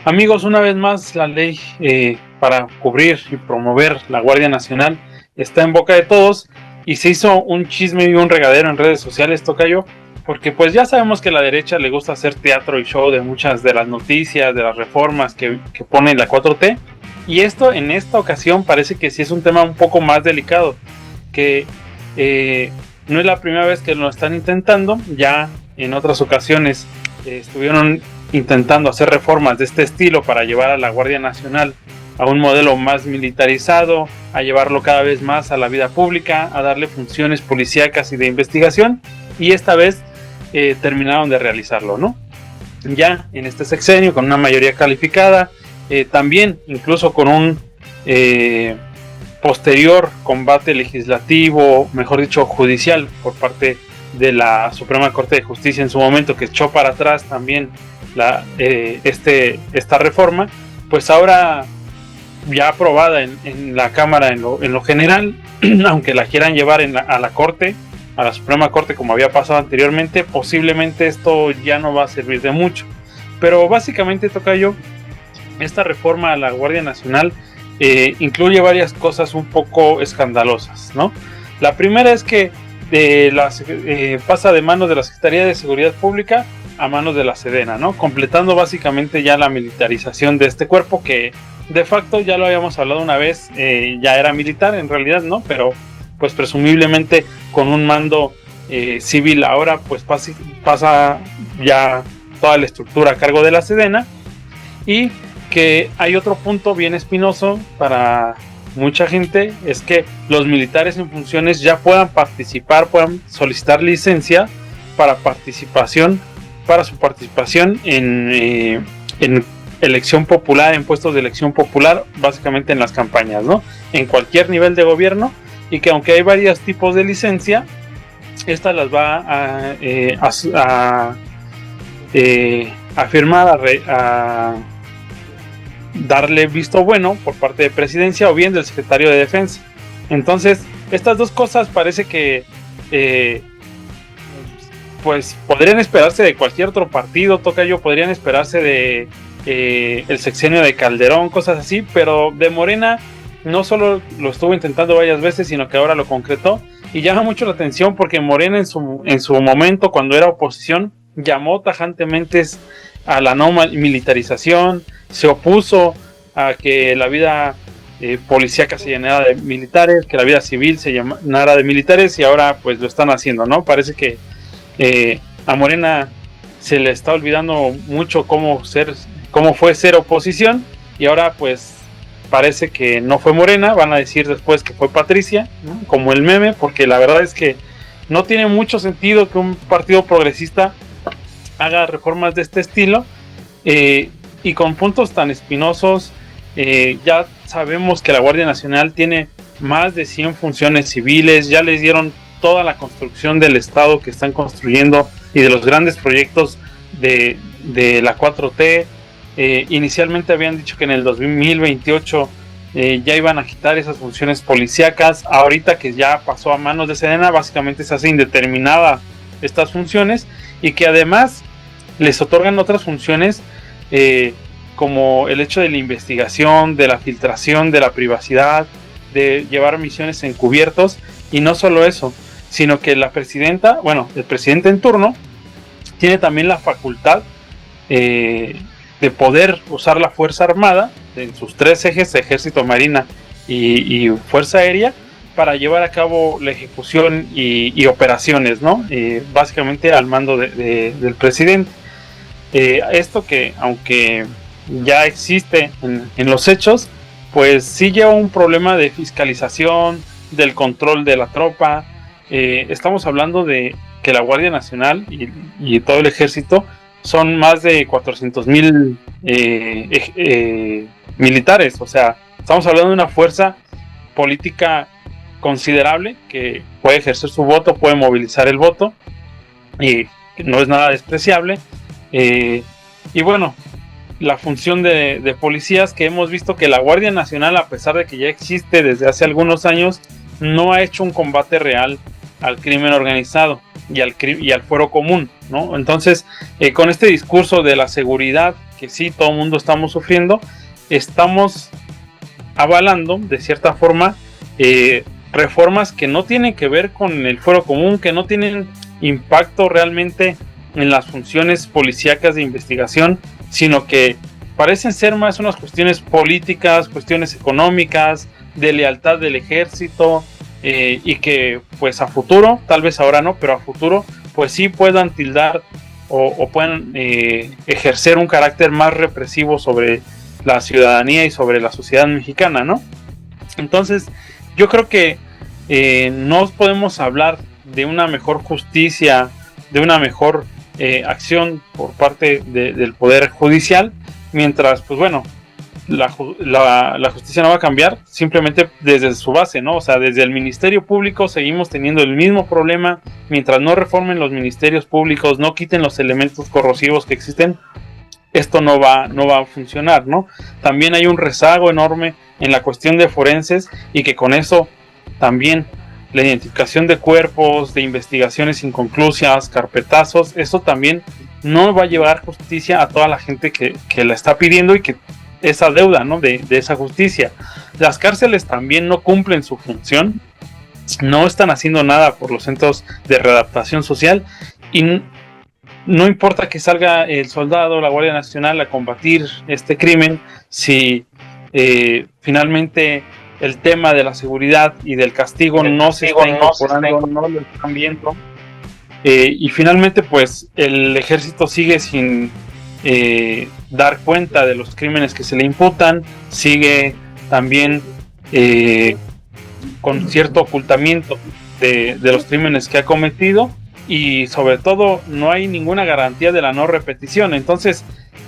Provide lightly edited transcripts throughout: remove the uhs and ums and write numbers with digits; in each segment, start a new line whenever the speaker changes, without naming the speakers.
Amigos, una vez más la ley para cubrir y promover la Guardia Nacional está en boca de todos y se hizo un chisme y un regadero en redes sociales, tocayo, porque pues ya sabemos que a la derecha le gusta hacer teatro y show de muchas de las noticias, de las reformas que pone la 4T, y esto en esta ocasión parece que sí es un tema un poco más delicado, que no es la primera vez que lo están intentando, ya en otras ocasiones estuvieron intentando hacer reformas de este estilo para llevar a la Guardia Nacional a un modelo más militarizado, a llevarlo cada vez más a la vida pública, a darle funciones policíacas y de investigación, y esta vez terminaron de realizarlo, ¿no? Ya en este sexenio, con una mayoría calificada, también incluso con un posterior combate legislativo, mejor dicho judicial, por parte de la Suprema Corte de Justicia en su momento, que echó para atrás también esta reforma, pues ahora ya aprobada en la Cámara en lo general, aunque la quieran llevar a la Corte, a la Suprema Corte, como había pasado anteriormente, posiblemente esto ya no va a servir de mucho. Pero básicamente, tocayo, esta reforma a la Guardia Nacional incluye varias cosas un poco escandalosas, ¿no? La primera es que pasa de manos de la Secretaría de Seguridad Pública a manos de la Sedena, ¿no? Completando básicamente ya la militarización de este cuerpo que de facto ya lo habíamos hablado una vez, ya era militar en realidad, ¿no? Pero pues presumiblemente con un mando civil ahora pues pasa ya toda la estructura a cargo de la Sedena. Y que hay otro punto bien espinoso para mucha gente, es que los militares en funciones ya puedan participar, puedan solicitar licencia para su participación en elección popular, en puestos de elección popular, básicamente en las campañas, ¿no? En cualquier nivel de gobierno, y que aunque hay varios tipos de licencia, esta las va a firmar, a darle visto bueno por parte de Presidencia o bien del Secretario de Defensa. Entonces, estas dos cosas parece que pues podrían esperarse de cualquier otro partido, tocayo, podrían esperarse de el sexenio de Calderón, cosas así, pero de Morena no solo lo estuvo intentando varias veces, sino que ahora lo concretó, y llama mucho la atención porque Morena en su momento, cuando era oposición, llamó tajantemente a la no militarización, se opuso a que la vida policíaca se llenara de militares, que la vida civil se llenara de militares, y ahora pues lo están haciendo, ¿no? Parece que a Morena se le está olvidando mucho cómo fue ser oposición, y ahora pues parece que no fue Morena, van a decir después que fue Patricia, ¿no? Como el meme, porque la verdad es que no tiene mucho sentido que un partido progresista haga reformas de este estilo, y con puntos tan espinosos. Ya sabemos que la Guardia Nacional tiene más de 100 funciones civiles, ya les dieron toda la construcción del Estado que están construyendo y de los grandes proyectos de la 4T. Inicialmente habían dicho que en el 2028 ya iban a quitar esas funciones policíacas. Ahorita que ya pasó a manos de Sedena, básicamente se hace indeterminada estas funciones, y que además les otorgan otras funciones como el hecho de la investigación, de la filtración, de la privacidad, de llevar misiones encubiertos. Y no solo eso, sino que el presidente en turno tiene también la facultad de poder usar la Fuerza Armada en sus tres ejes, Ejército, Marina y Fuerza Aérea, para llevar a cabo la ejecución y operaciones, ¿no? Básicamente al mando del presidente. Esto que, aunque ya existe en los hechos, pues sí lleva un problema de fiscalización, del control de la tropa. Estamos hablando de que la Guardia Nacional y todo el ejército son más de 400,000 militares. O sea, estamos hablando de una fuerza política considerable que puede ejercer su voto, puede movilizar el voto, y no es nada despreciable. Y bueno, la función de policías, que hemos visto que la Guardia Nacional, a pesar de que ya existe desde hace algunos años, no ha hecho un combate real al crimen organizado y al fuero común, ¿no? Entonces, con este discurso de la seguridad que sí, todo el mundo estamos sufriendo, estamos avalando de cierta forma reformas que no tienen que ver con el fuero común, que no tienen impacto realmente en las funciones policíacas de investigación, sino que parecen ser más unas cuestiones políticas, cuestiones económicas, de lealtad del ejército, y que pues a futuro, tal vez ahora no, pero a futuro pues sí puedan tildar o puedan ejercer un carácter más represivo sobre la ciudadanía y sobre la sociedad mexicana, ¿no? Entonces yo creo que no podemos hablar de una mejor justicia, de una mejor acción por parte del Poder Judicial, mientras, pues bueno, la justicia no va a cambiar simplemente desde su base, ¿no? O sea, desde el Ministerio Público seguimos teniendo el mismo problema. Mientras no reformen los ministerios públicos, no quiten los elementos corrosivos que existen, esto no va a funcionar, ¿no? También hay un rezago enorme en la cuestión de forenses, y que con eso también la identificación de cuerpos, de investigaciones inconclusas, carpetazos, eso también no va a llevar justicia a toda la gente que la está pidiendo y que esa deuda, ¿no? de esa justicia. Las cárceles también no cumplen su función, no están haciendo nada por los centros de readaptación social, y no importa que salga el soldado, la Guardia Nacional a combatir este crimen, si finalmente el tema de la seguridad y del castigo no se está incorporando, no lo están viendo, y finalmente pues el ejército sigue sin dar cuenta de los crímenes que se le imputan, sigue también con cierto ocultamiento de los crímenes que ha cometido, y sobre todo no hay ninguna garantía de la no repetición. Entonces,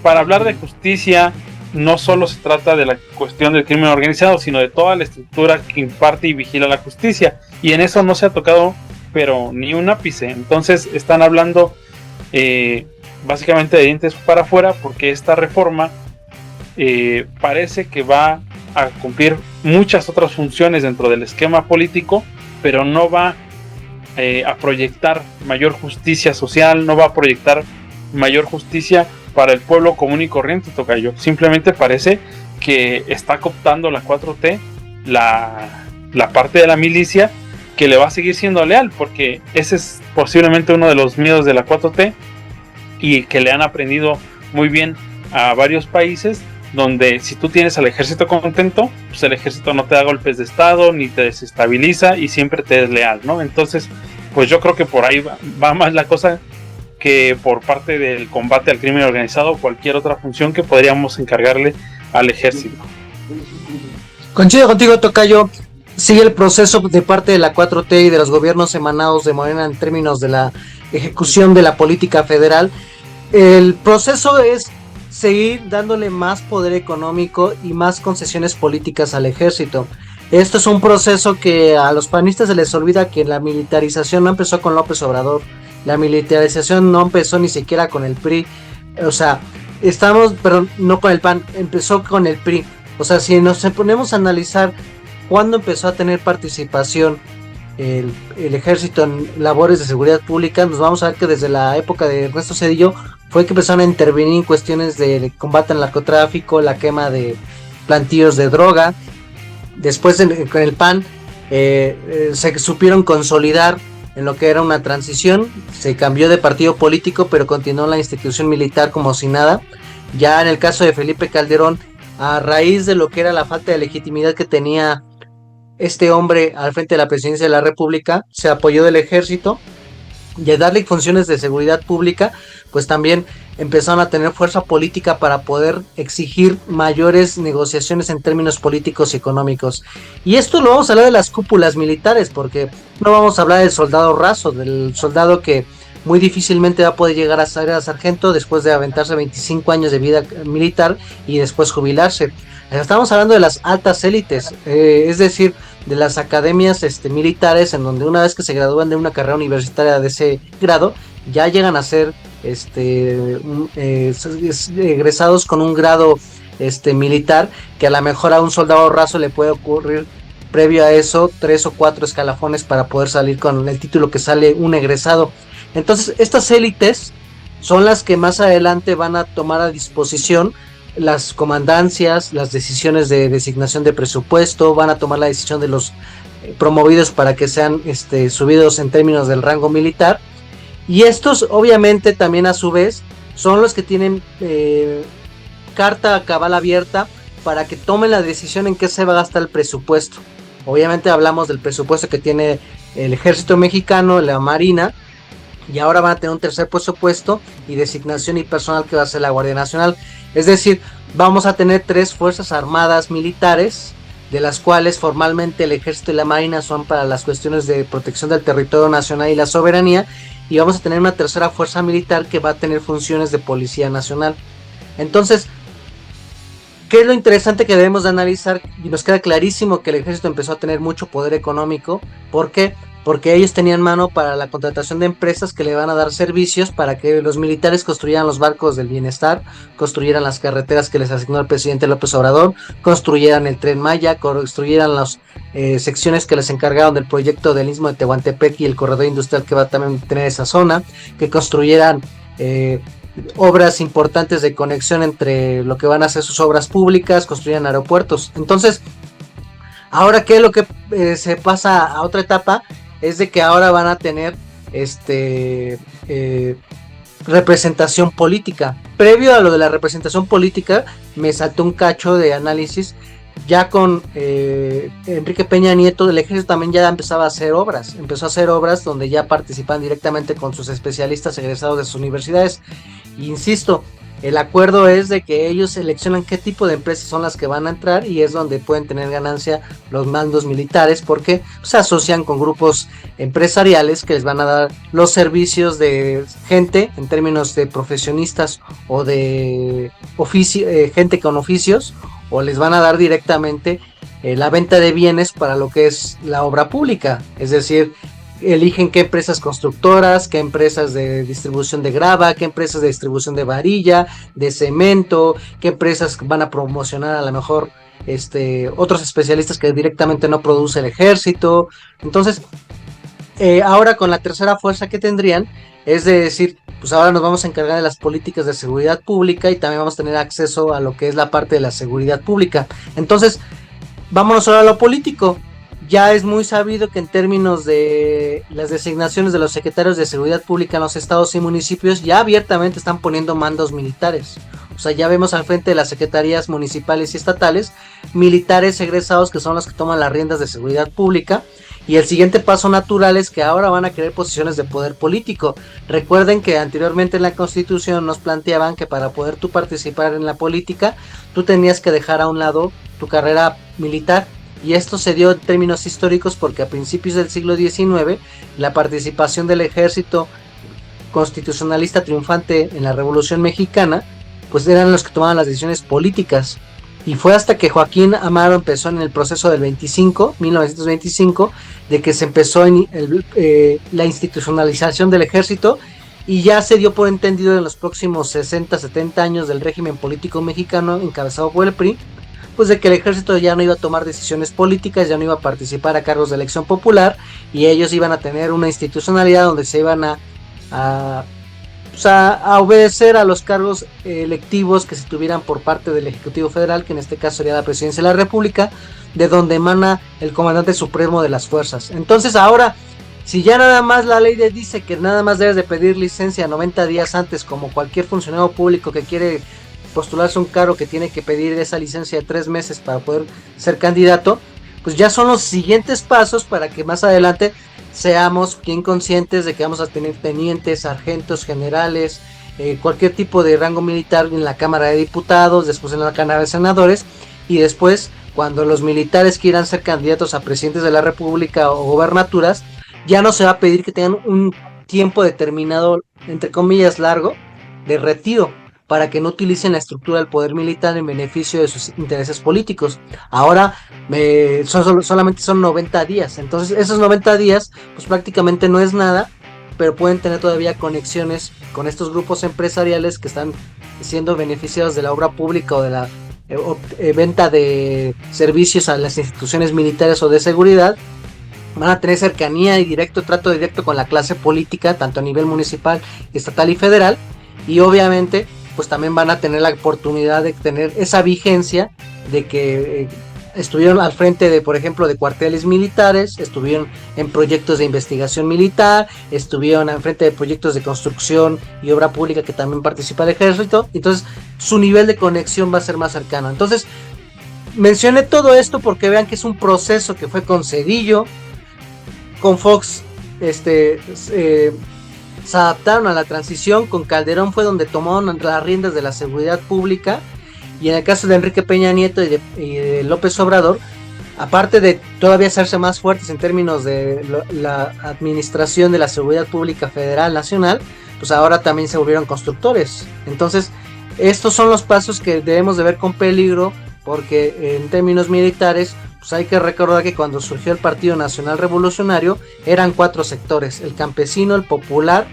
para hablar de justicia, no solo se trata de la cuestión del crimen organizado, sino de toda la estructura que imparte y vigila la justicia, y en eso no se ha tocado pero ni un ápice. Entonces están hablando básicamente de dientes para afuera, porque esta reforma parece que va a cumplir muchas otras funciones dentro del esquema político, pero no va a proyectar mayor justicia social, no va a proyectar mayor justicia para el pueblo común y corriente, tocayo. Simplemente parece que está cooptando la 4T, la parte de la milicia, que le va a seguir siendo leal, porque ese es posiblemente uno de los miedos de la 4T, y que le han aprendido muy bien a varios países, donde si tú tienes al ejército contento, pues el ejército no te da golpes de estado, ni te desestabiliza, y siempre te es leal, ¿no? Entonces, pues yo creo que por ahí va más la cosa, que por parte del combate al crimen organizado o cualquier otra función que podríamos encargarle al ejército.
Coincido contigo, tocayo. Sigue el proceso de parte de la 4T y de los gobiernos emanados de Morena en términos de la ejecución de la política federal. El proceso es seguir dándole más poder económico y más concesiones políticas al ejército. Esto es un proceso que a los panistas se les olvida, que la militarización no empezó con López Obrador, la militarización no empezó ni siquiera con el PRI, o sea, pero no con el PAN, empezó con el PRI. O sea, si nos ponemos a analizar cuándo empezó a tener participación el ejército en labores de seguridad pública, nos vamos a ver que desde la época de Ernesto Zedillo fue que empezaron a intervenir en cuestiones de combate al narcotráfico, la quema de plantíos de droga. Después con el PAN se supieron consolidar en lo que era una transición, se cambió de partido político, pero continuó la institución militar como si nada. Ya en el caso de Felipe Calderón, a raíz de lo que era la falta de legitimidad que tenía este hombre al frente de la presidencia de la República, se apoyó del ejército, y a darle funciones de seguridad pública, pues también empezaron a tener fuerza política para poder exigir mayores negociaciones en términos políticos y económicos. Y esto lo vamos a hablar de las cúpulas militares, porque no vamos a hablar del soldado raso, del soldado que muy difícilmente va a poder llegar a ser a sargento después de aventarse 25 años de vida militar y después jubilarse. Estamos hablando de las altas élites, es decir, de las academias militares, en donde una vez que se gradúan de una carrera universitaria de ese grado, ya llegan a ser egresados con un grado militar, que a lo mejor a un soldado raso le puede ocurrir previo a eso 3 o 4 escalafones para poder salir con el título que sale un egresado. Entonces estas élites son las que más adelante van a tomar a disposición las comandancias, las decisiones de designación de presupuesto, van a tomar la decisión de los promovidos para que sean subidos en términos del rango militar, y estos obviamente también a su vez son los que tienen carta cabal abierta para que tomen la decisión en qué se va a gastar el presupuesto. Obviamente hablamos del presupuesto que tiene el Ejército Mexicano, la Marina, y ahora van a tener un tercer presupuesto y designación y personal que va a ser la Guardia Nacional. Es decir, vamos a tener 3 fuerzas armadas militares, de las cuales formalmente el Ejército y la Marina son para las cuestiones de protección del territorio nacional y la soberanía, y vamos a tener una tercera fuerza militar que va a tener funciones de policía nacional. Entonces, ¿qué es lo interesante que debemos de analizar? Y nos queda clarísimo que el ejército empezó a tener mucho poder económico. ¿Por qué? Porque ellos tenían mano para la contratación de empresas que le van a dar servicios para que los militares construyeran los barcos del bienestar, construyeran las carreteras que les asignó el presidente López Obrador, construyeran el Tren Maya, construyeran las secciones que les encargaron del proyecto del Istmo de Tehuantepec y el corredor industrial que va a también tener esa zona, que construyeran obras importantes de conexión entre lo que van a ser sus obras públicas, construyan aeropuertos. Entonces, ahora que lo que se pasa a otra etapa es de que ahora van a tener representación política. Previo a lo de la representación política, me saltó un cacho de análisis. Ya con Enrique Peña Nieto, el ejército también ya empezaba a hacer obras. Empezó a hacer obras donde ya participan directamente con sus especialistas egresados de sus universidades. Insisto, el acuerdo es de que ellos seleccionan qué tipo de empresas son las que van a entrar, y es donde pueden tener ganancia los mandos militares, porque se asocian con grupos empresariales que les van a dar los servicios de gente en términos de profesionistas o de gente con oficios, o les van a dar directamente la venta de bienes para lo que es la obra pública. Es decir, eligen qué empresas constructoras, qué empresas de distribución de grava, qué empresas de distribución de varilla, de cemento, qué empresas van a promocionar a lo mejor otros especialistas que directamente no produce el ejército. Entonces, ahora con la tercera fuerza que tendrían, es de decir, pues ahora nos vamos a encargar de las políticas de seguridad pública y también vamos a tener acceso a lo que es la parte de la seguridad pública. Entonces, vámonos ahora a lo político. Ya es muy sabido que en términos de las designaciones de los secretarios de seguridad pública en los estados y municipios, ya abiertamente están poniendo mandos militares. O sea, ya vemos al frente de las secretarías municipales y estatales militares egresados que son los que toman las riendas de seguridad pública. Y el siguiente paso natural es que ahora van a querer posiciones de poder político. Recuerden que anteriormente en la Constitución nos planteaban que para poder tú participar en la política, tú tenías que dejar a un lado tu carrera militar. Y esto se dio en términos históricos porque a principios del siglo XIX la participación del ejército constitucionalista triunfante en la Revolución Mexicana, pues eran los que tomaban las decisiones políticas. Y fue hasta que Joaquín Amaro empezó en el proceso del 1925, de que se empezó la institucionalización del ejército, y ya se dio por entendido en los próximos 60, 70 años del régimen político mexicano encabezado por el PRI, pues de que el ejército ya no iba a tomar decisiones políticas, ya no iba a participar a cargos de elección popular, y ellos iban a tener una institucionalidad donde se iban a obedecer a los cargos electivos que se tuvieran por parte del Ejecutivo Federal, que en este caso sería la Presidencia de la República, de donde emana el comandante supremo de las fuerzas. Entonces ahora, si ya nada más la ley dice que nada más debes de pedir licencia 90 días antes, como cualquier funcionario público que quiere postularse un cargo que tiene que pedir esa licencia de 3 meses para poder ser candidato, pues ya son los siguientes pasos para que más adelante seamos bien conscientes de que vamos a tener tenientes, sargentos, generales, cualquier tipo de rango militar en la Cámara de Diputados, después en la Cámara de Senadores, y después cuando los militares quieran ser candidatos a presidentes de la República o gobernaturas, ya no se va a pedir que tengan un tiempo determinado, entre comillas largo, de retiro, para que no utilicen la estructura del poder militar en beneficio de sus intereses políticos. Ahora solamente son 90 días, entonces esos 90 días pues prácticamente no es nada, pero pueden tener todavía conexiones con estos grupos empresariales que están siendo beneficiados de la obra pública o de la venta de servicios a las instituciones militares o de seguridad. Van a tener cercanía y trato directo con la clase política, tanto a nivel municipal, estatal y federal. y obviamente pues también van a tener la oportunidad de tener esa vigencia de que estuvieron al frente de, por ejemplo, de cuarteles militares, estuvieron en proyectos de investigación militar, estuvieron al frente de proyectos de construcción y obra pública que también participa el ejército, entonces su nivel de conexión va a ser más cercano. Entonces, mencioné todo esto porque vean que es un proceso que fue con Cedillo, con Fox, se adaptaron a la transición, con Calderón fue donde tomaron las riendas de la seguridad pública, y en el caso de Enrique Peña Nieto y de López Obrador, aparte de todavía hacerse más fuertes en términos de la administración de la seguridad pública federal nacional, pues ahora también se volvieron constructores. Entonces, estos son los pasos que debemos de ver con peligro, porque en términos militares, pues hay que recordar que cuando surgió el Partido Nacional Revolucionario eran 4 sectores: el campesino, el popular,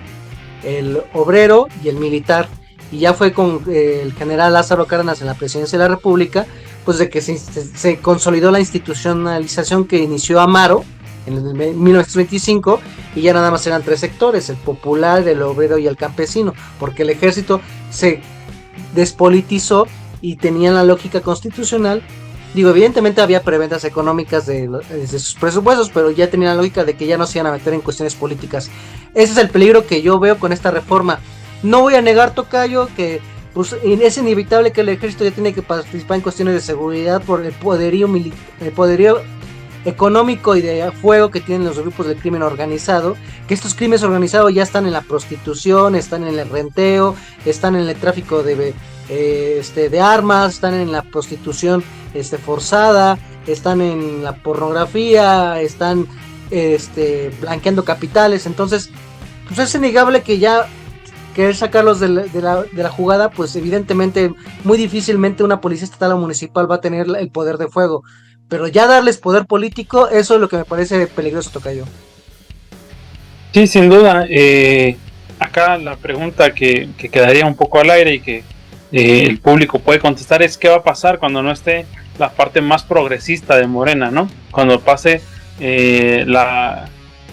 el obrero y el militar. Y ya fue con el general Lázaro Cárdenas en la presidencia de la República, pues de que se consolidó la institucionalización que inició Amaro en el 1925, y ya nada más eran 3 sectores: el popular, el obrero y el campesino, porque el ejército se despolitizó y tenían la lógica constitucional. Digo, evidentemente había preventas económicas de sus presupuestos, pero ya tenían la lógica de que ya no se iban a meter en cuestiones políticas. Ese es el peligro que yo veo con esta reforma. No voy a negar, tocayo, que pues, es inevitable que el ejército ya tiene que participar en cuestiones de seguridad por el poderío económico y de fuego que tienen los grupos del crimen organizado, que estos crímenes organizados ya están en la prostitución, están en el renteo, están en el tráfico de armas, están en la prostitución forzada, están en la pornografía, están blanqueando capitales. Entonces pues es innegable que ya querer sacarlos de la jugada, pues evidentemente muy difícilmente una policía estatal o municipal va a tener el poder de fuego, pero ya darles poder político, eso es lo que me parece peligroso, tocayo.
Sí, sin duda. Acá la pregunta que quedaría un poco al aire y que el público puede contestar es: ¿qué va a pasar cuando no esté la parte más progresista de Morena, ¿no? Cuando pase el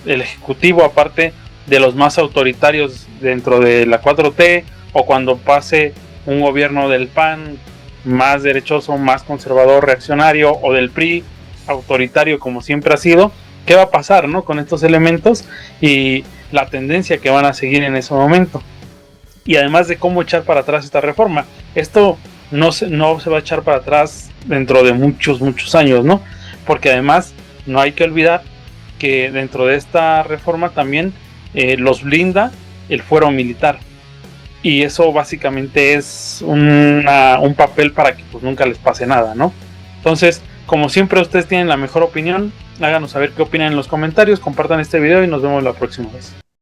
ejecutivo, aparte de los más autoritarios dentro de la 4T, o cuando pase un gobierno del PAN más derechoso, más conservador, reaccionario, o del PRI autoritario como siempre ha sido. ¿Qué va a pasar, no, con estos elementos y la tendencia que van a seguir en ese momento? Y además de cómo echar para atrás esta reforma. Esto no se va a echar para atrás dentro de muchos años, ¿no? Porque además no hay que olvidar que dentro de esta reforma también los blinda el fuero militar, y eso básicamente es un papel para que pues nunca les pase nada, ¿no? Entonces, como siempre, ustedes tienen la mejor opinión, háganos saber qué opinan en los comentarios, compartan este video y nos vemos la próxima vez.